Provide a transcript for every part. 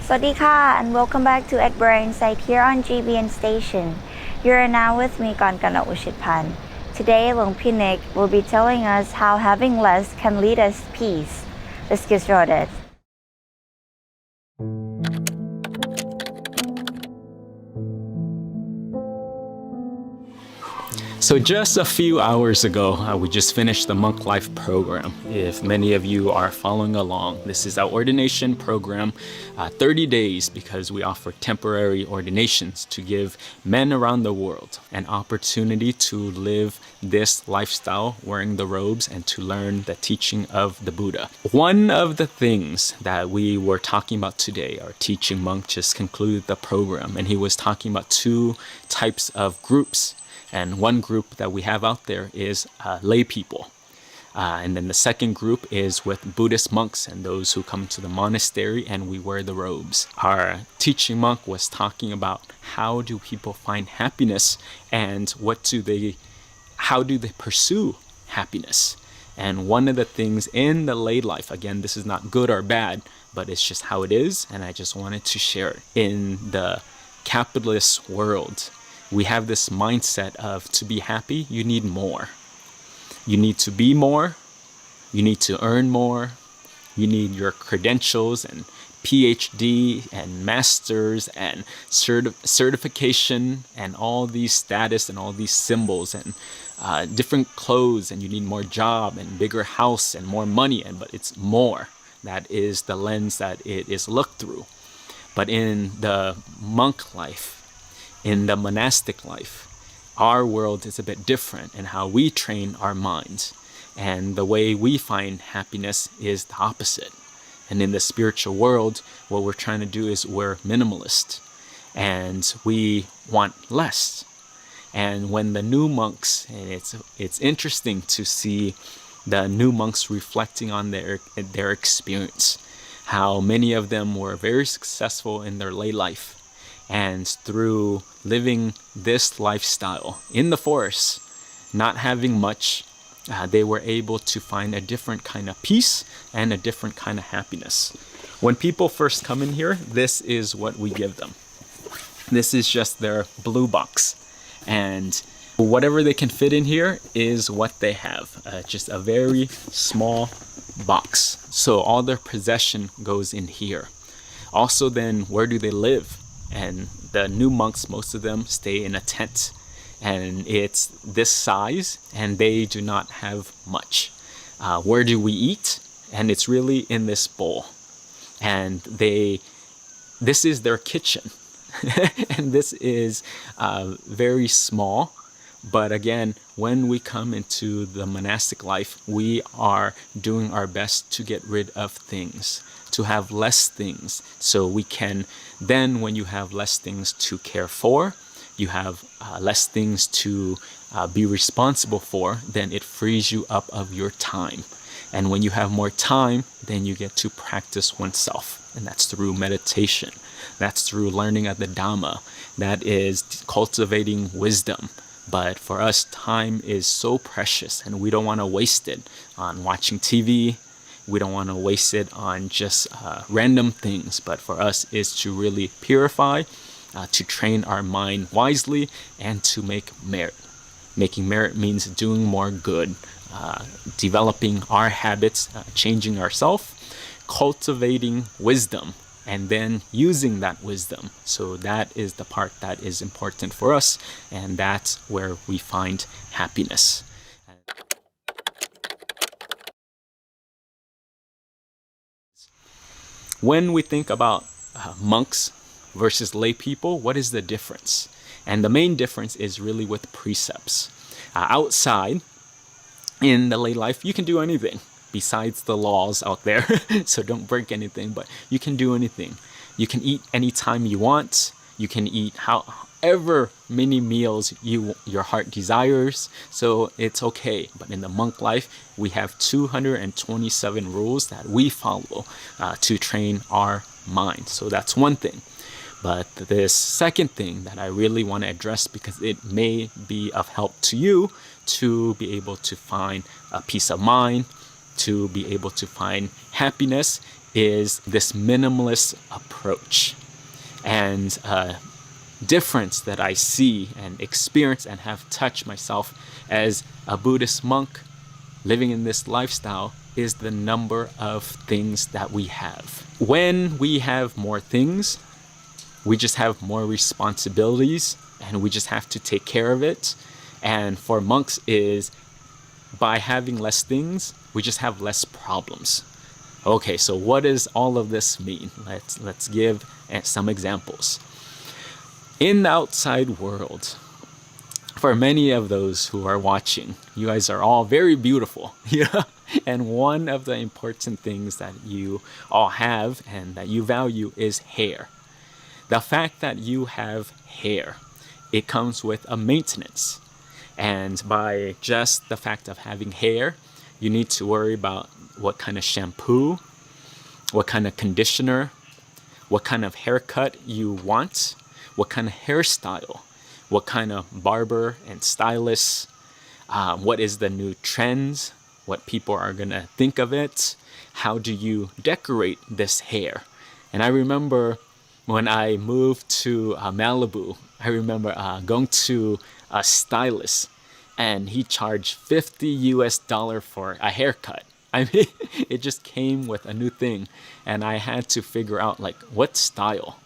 สวัสดีค่ะ and welcome back to Ekbra Insight here on GBN Station. You are now with me, Kankana Ushitpan. Today, Long Pinik will be telling us how having less can lead us peace. Let's get started. So just a few hours ago, we just finished the Monk Life program. If many of you are following along, this is our ordination program, 30 days, because we offer temporary ordinations to give men around the world an opportunity to live this lifestyle, wearing the robes, and to learn the teaching of the Buddha. One of the things that we were talking about today, our teaching monk just concluded the program, and he was talking about two types of groups. And one group that we have out there is lay people. And then the second group is with Buddhist monks and those who come to the monastery and we wear the robes. Our teaching monk was talking about how do people find happiness and how do they pursue happiness. And one of the things in the lay life, again, this is not good or bad, but it's just how it is. And I just wanted to share it. In the capitalist world, we have this mindset of to be happy, you need more. You need to be more. You need to earn more. You need your credentials and PhD and masters and certification and all these status and all these symbols and different clothes, and you need more job and bigger house and more money, but it's more. That is the lens that it is looked through. But in the monk life, in the monastic life, our world is a bit different in how we train our minds. And the way we find happiness is the opposite. And in the spiritual world, what we're trying to do is we're minimalist. And we want less. And when the new monks, and it's interesting to see the new monks reflecting on their experience, how many of them were very successful in their lay life. And through living this lifestyle in the forest, not having much, they were able to find a different kind of peace and a different kind of happiness. When people first come in here, this is what we give them. This is just their blue box. And whatever they can fit in here is what they have. Just a very small box. So all their possession goes in here. Also then, where do they live? And the new monks, most of them stay in a tent, and it's this size, and they do not have much. Where do we eat? And it's really in this bowl, and this is their kitchen. And this is very small. But again, when we come into the monastic life, we are doing our best to get rid of things, to have less things. So we can, then when you have less things to care for, you have less things to be responsible for, then it frees you up of your time. And when you have more time, then you get to practice oneself. And that's through meditation. That's through learning of the Dhamma. That is cultivating wisdom. But for us, time is so precious, and we don't want to waste it on watching TV. We don't want to waste it on just random things. But for us, is to really purify, to train our mind wisely, and to make merit. Making merit means doing more good, developing our habits, changing ourselves, cultivating wisdom, and then using that wisdom. So that is the part that is important for us, and that's where we find happiness. When we think about monks versus lay people, what is the difference? And the main difference is really with precepts. Outside, in the lay life, you can do anything besides the laws out there. So don't break anything, but you can do anything. You can eat anytime you want. You can eat however many meals your heart desires. So it's okay. But in the monk life, we have 227 rules that we follow to train our mind. So that's one thing. But this second thing that I really want to address, because it may be of help to you to be able to find a peace of mind, to be able to find happiness is this minimalist approach. And difference that I see and experience and have touched myself as a Buddhist monk living in this lifestyle is the number of things that we have. When we have more things, we just have more responsibilities and we just have to take care of it. And for monks is by having less things, we just have less problems. Okay, so what does all of this mean? Let's give some examples. In the outside world, for many of those who are watching, you guys are all very beautiful. And one of the important things that you all have and that you value is hair. The fact that you have hair, it comes with a maintenance. And by just the fact of having hair, you need to worry about what kind of shampoo, what kind of conditioner, what kind of haircut you want, what kind of hairstyle, what kind of barber and stylist, what is the new trends, what people are gonna think of it, how do you decorate this hair. And I remember when I moved to Malibu, I remember going to a stylist and he charged $50 for a haircut. I mean, it just came with a new thing and I had to figure out like what style.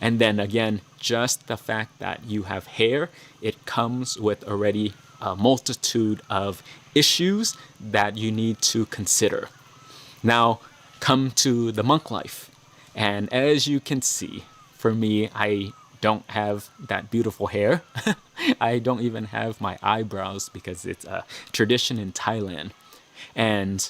And then again, just the fact that you have hair, it comes with already a multitude of issues that you need to consider. Now, come to the monk life. And as you can see, for me, I don't have that beautiful hair. I don't even have my eyebrows because it's a tradition in Thailand. And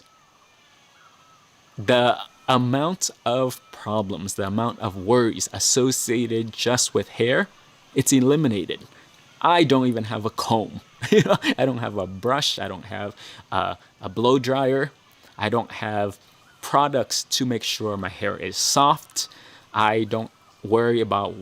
the amount of problems, the amount of worries associated just with hair, it's eliminated. I don't even have a comb. I don't have a brush. I don't have a blow dryer. I don't have products to make sure my hair is soft. I don't worry about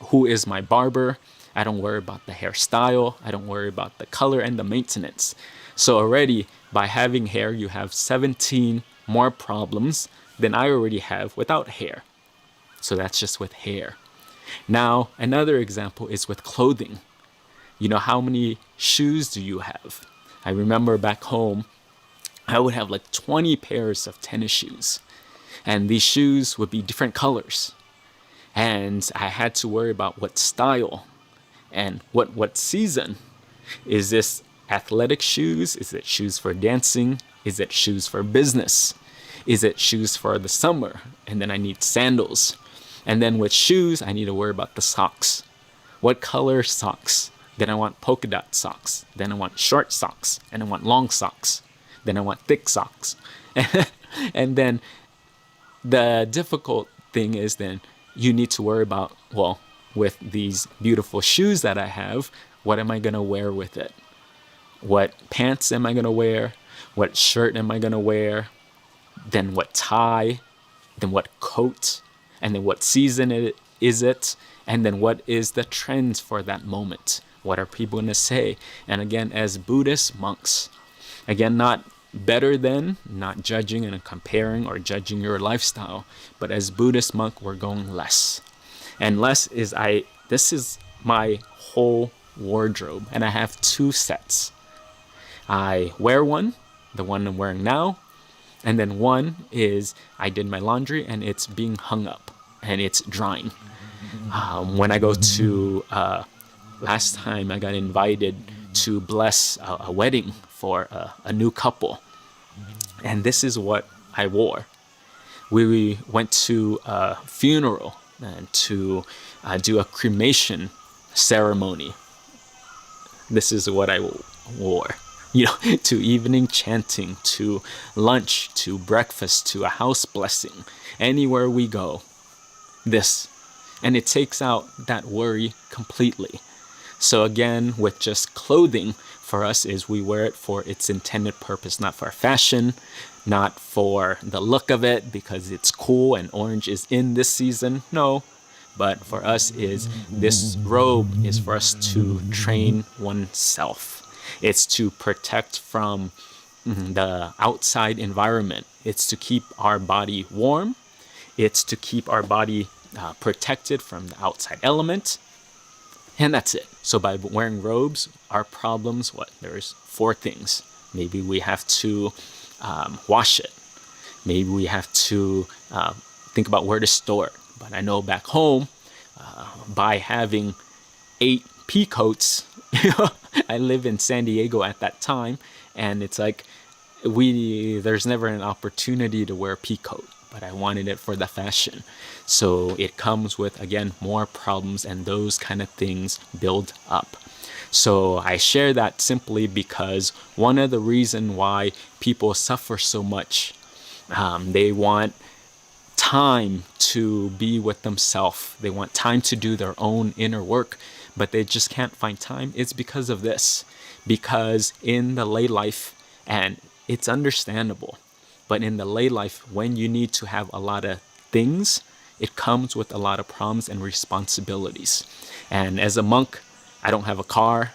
who is my barber. I don't worry about the hairstyle. I don't worry about the color and the maintenance. So already by having hair, you have 17 more problems than I already have without hair. So that's just with hair. Now, another example is with clothing. You know, how many shoes do you have? I remember back home, I would have like 20 pairs of tennis shoes. And these shoes would be different colors. And I had to worry about what style and what season. Is this athletic shoes? Is it shoes for dancing? Is it shoes for business? Is it shoes for the summer? And then I need sandals. And then with shoes, I need to worry about the socks. What color socks? Then I want polka dot socks. Then I want short socks. And I want long socks. Then I want thick socks. And then the difficult thing is then you need to worry about, well, with these beautiful shoes that I have, what am I going to wear with it? What pants am I going to wear? What shirt am I going to wear? Then what tie? Then what coat? And then what season is it? And then what is the trends for that moment? What are people going to say? And again, as Buddhist monks, again, not better than, not judging and comparing or judging your lifestyle, but as Buddhist monk, we're going less. And less is this is my whole wardrobe, and I have 2 sets. I wear one, the one I'm wearing now, and then one is I did my laundry and it's being hung up and it's drying. When I go to, last time I got invited to bless a wedding for a new couple. And this is what I wore. We went to a funeral and to do a cremation ceremony. This is what I wore. You know, to evening chanting, to lunch, to breakfast, to a house blessing. Anywhere we go, this. And it takes out that worry completely. So again, with just clothing, for us is we wear it for its intended purpose, not for fashion, not for the look of it because it's cool and orange is in this season. No, but for us is this robe is for us to train oneself. It's to protect from the outside environment. It's to keep our body warm. It's to keep our body protected from the outside element. And that's it. So by wearing robes, our problems, there's 4 things. Maybe we have to wash it. Maybe we have to think about where to store it. But I know back home, by having 8 pea coats, I live in San Diego at that time, and it's like there's never an opportunity to wear a pea coat, but I wanted it for the fashion. So it comes with, again, more problems, and those kind of things build up. So I share that simply because one of the reasons why people suffer so much, they want time to be with themselves. They want time to do their own inner work, but they just can't find time. It's because of this. Because in the lay life, and it's understandable, but in the lay life, when you need to have a lot of things, it comes with a lot of problems and responsibilities. And as a monk, I don't have a car.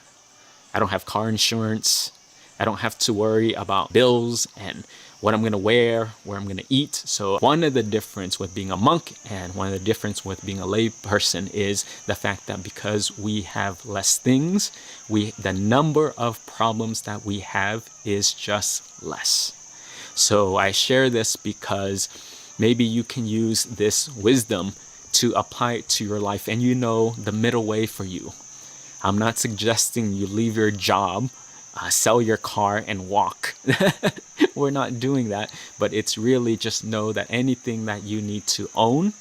I don't have car insurance. I don't have to worry about bills and what I'm going to wear, where I'm going to eat. So one of the difference with being a monk and one of the difference with being a lay person is the fact that because we have less things, the number of problems that we have is just less. So I share this because maybe you can use this wisdom to apply it to your life, and you know the middle way for you. I'm not suggesting you leave your job, sell your car and walk. We're not doing that, but it's really just know that anything that you need to own,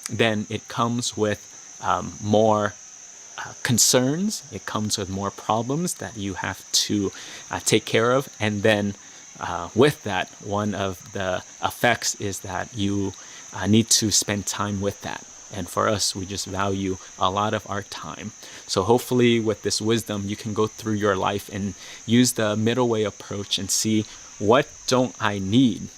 then it comes with more concerns. It comes with more problems that you have to take care of. And then with that, one of the effects is that you need to spend time with that. And for us, we just value a lot of our time. So hopefully with this wisdom, you can go through your life and use the middle way approach and see, what don't I need?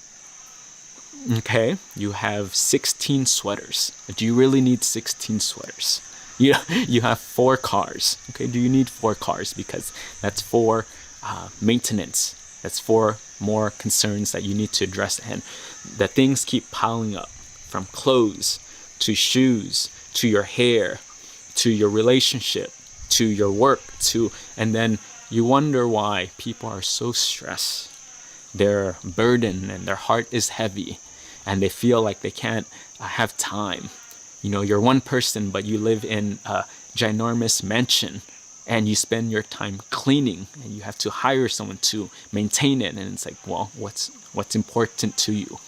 Okay, you have 16 sweaters. Do you really need 16 sweaters? You have 4 cars. Okay, do you need 4 cars? Because that's 4 maintenance. That's 4 more concerns that you need to address. And the things keep piling up, from clothes to shoes, to your hair, to your relationship, to your work, and then you wonder why people are so stressed. They're burdened and their heart is heavy, and they feel like they can't have time. You're one person, but you live in a ginormous mansion, and you spend your time cleaning, and you have to hire someone to maintain it. And it's like, well, what's important to you?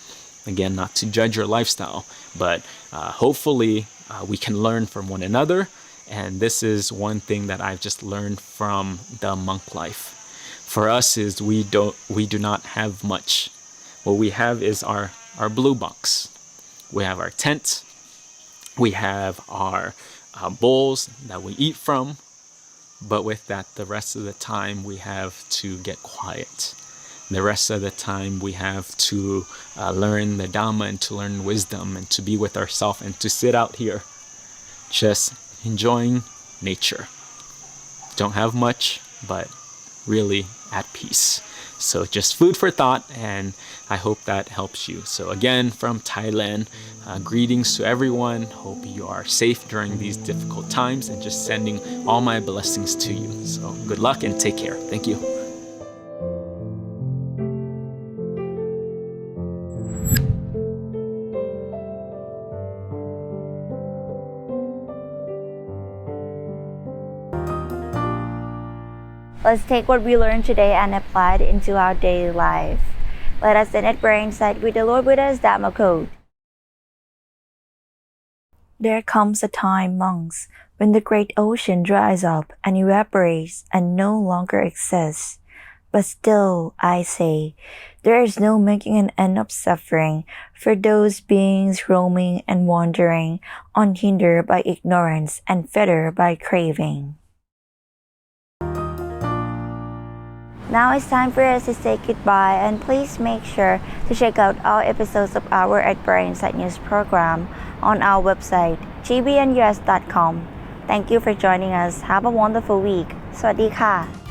Again, not to judge your lifestyle, but hopefully we can learn from one another. And this is one thing that I've just learned from the monk life. For us is we do not have much. What we have is our blue box. We have our tent. We have our bowls that we eat from. But with that, the rest of the time we have to get quiet. The rest of the time we have to learn the Dhamma and to learn wisdom and to be with ourselves and to sit out here just enjoying nature. Don't have much, but really at peace. So just food for thought, and I hope that helps you. So again, from Thailand, greetings to everyone. Hope you are safe during these difficult times, and just sending all my blessings to you. So good luck and take care. Thank you. Let's take what we learned today and apply it into our daily life. Let us then at Brain Sight with the Lord Buddha's Dhamma Code. There comes a time, monks, when the great ocean dries up and evaporates and no longer exists. But still, I say, there is no making an end of suffering for those beings roaming and wandering, unhindered by ignorance and fettered by craving. Now it's time for us to say goodbye, and please make sure to check out all episodes of our at Brain Sight News program on our website, gbnus.com. Thank you for joining us. Have a wonderful week. สวัสดีค่ะ